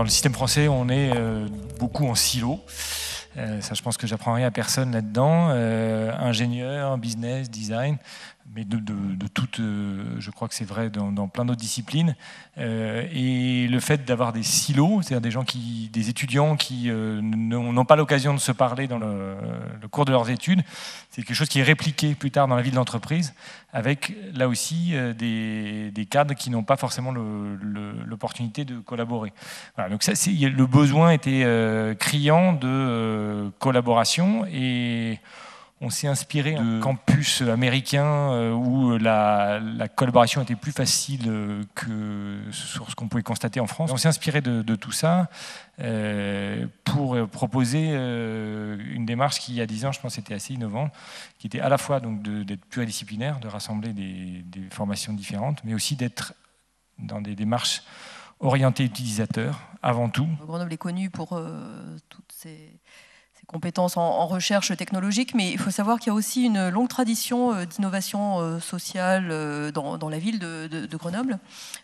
dans le système français, on est beaucoup en silo. Ça, je pense que j'apprends rien à personne là-dedans. Ingénieur, business, design, mais de toutes, je crois que c'est vrai dans plein d'autres disciplines. Et le fait d'avoir des silos, c'est-à-dire des étudiants qui n'ont pas l'occasion de se parler dans le cours de leurs études, c'est quelque chose qui est répliqué plus tard dans la vie de l'entreprise, avec là aussi des cadres qui n'ont pas forcément l'opportunité de collaborer. Voilà, donc ça, le besoin était criant de collaboration, et on s'est inspiré de campus américains où la collaboration était plus facile que sur ce qu'on pouvait constater en France. On s'est inspiré de tout ça pour proposer une démarche qui, il y a 10 ans, je pense, était assez innovante, qui était à la fois d'être pluridisciplinaire, de rassembler des formations différentes, mais aussi d'être dans des démarches orientées utilisateurs avant tout. Grenoble est connu pour toutes ces compétences en recherche technologique, mais il faut savoir qu'il y a aussi une longue tradition d'innovation sociale dans la ville de Grenoble.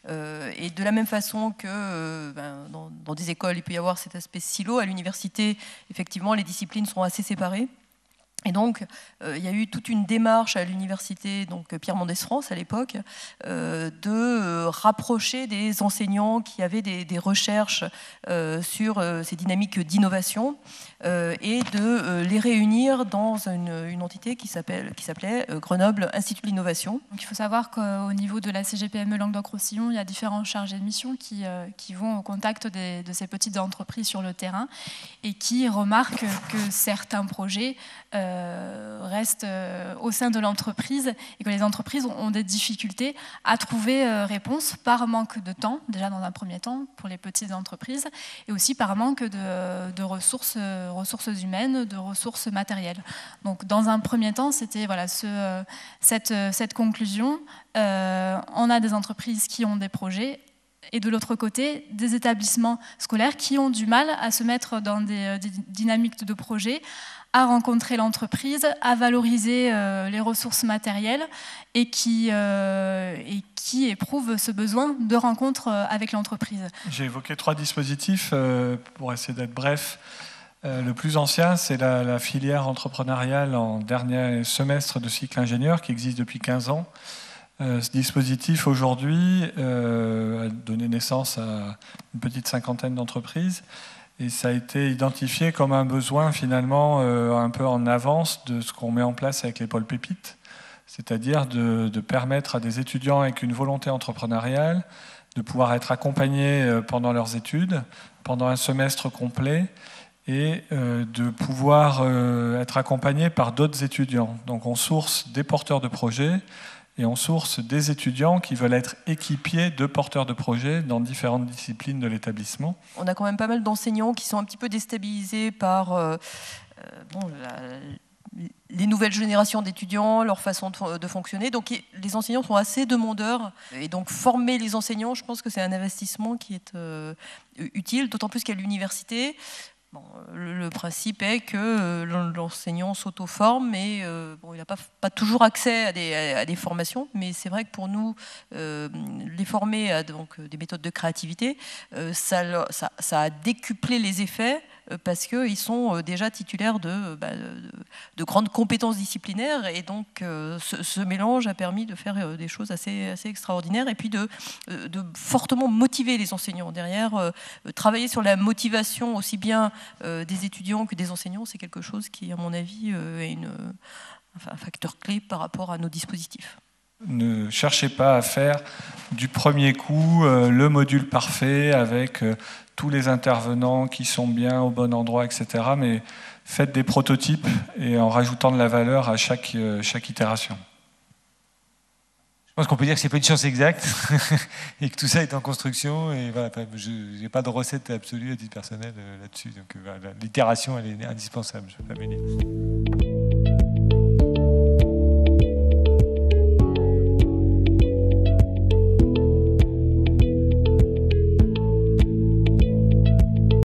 Et de la même façon que dans des écoles, il peut y avoir cet aspect silo, à l'université, effectivement, les disciplines sont assez séparées. Et donc, il y a eu toute une démarche à l'université, donc Pierre Mendès France à l'époque, de rapprocher des enseignants qui avaient des recherches sur ces dynamiques d'innovation et de les réunir dans une entité qui s'appelait Grenoble Institut de l'Innovation. Donc, il faut savoir qu'au niveau de la CGPME Languedoc-Roussillon, il y a différents chargés de mission qui vont au contact de ces petites entreprises sur le terrain et qui remarquent que certains projets restent au sein de l'entreprise et que les entreprises ont des difficultés à trouver réponse par manque de temps, déjà dans un premier temps pour les petites entreprises, et aussi par manque de ressources humaines, de ressources matérielles. Donc dans un premier temps, c'était voilà, cette conclusion. On a des entreprises qui ont des projets, et de l'autre côté, des établissements scolaires qui ont du mal à se mettre dans des dynamiques de projet, à rencontrer l'entreprise, à valoriser les ressources matérielles et qui éprouvent ce besoin de rencontre avec l'entreprise. J'ai évoqué 3 dispositifs pour essayer d'être bref. Le plus ancien, c'est la filière entrepreneuriale en dernier semestre de cycle ingénieur qui existe depuis 15 ans. Ce dispositif, aujourd'hui, a donné naissance à une petite cinquantaine d'entreprises et ça a été identifié comme un besoin, finalement, un peu en avance de ce qu'on met en place avec les pôles pépites, c'est-à-dire de permettre à des étudiants avec une volonté entrepreneuriale de pouvoir être accompagnés pendant leurs études, pendant un semestre complet, et de pouvoir être accompagnés par d'autres étudiants. Donc on source des porteurs de projets, et on source des étudiants qui veulent être équipiers de porteurs de projets dans différentes disciplines de l'établissement. On a quand même pas mal d'enseignants qui sont un petit peu déstabilisés par les nouvelles générations d'étudiants, leur façon de fonctionner. Donc les enseignants sont assez demandeurs. Et donc former les enseignants, je pense que c'est un investissement qui est utile, d'autant plus qu'à l'université, le principe est que l'enseignant s'auto-forme, mais il n'a pas toujours accès à des formations. Mais c'est vrai que pour nous, les former à des méthodes de créativité, ça a décuplé les effets parce qu'ils sont déjà titulaires de grandes compétences disciplinaires. Et donc, ce mélange a permis de faire des choses assez extraordinaires et puis de fortement motiver les enseignants. Derrière, travailler sur la motivation aussi bien des étudiants que des enseignants, c'est quelque chose qui, à mon avis, est un facteur clé par rapport à nos dispositifs. Ne cherchez pas à faire du premier coup le module parfait avec tous les intervenants qui sont bien au bon endroit, etc. Mais faites des prototypes et en rajoutant de la valeur à chaque itération. Je pense qu'on peut dire que ce n'est pas une science exacte et que tout ça est en construction. Et voilà, je n'ai pas de recette absolue à titre personnel là-dessus. Donc voilà, l'itération, elle est indispensable, je peux pas me dire.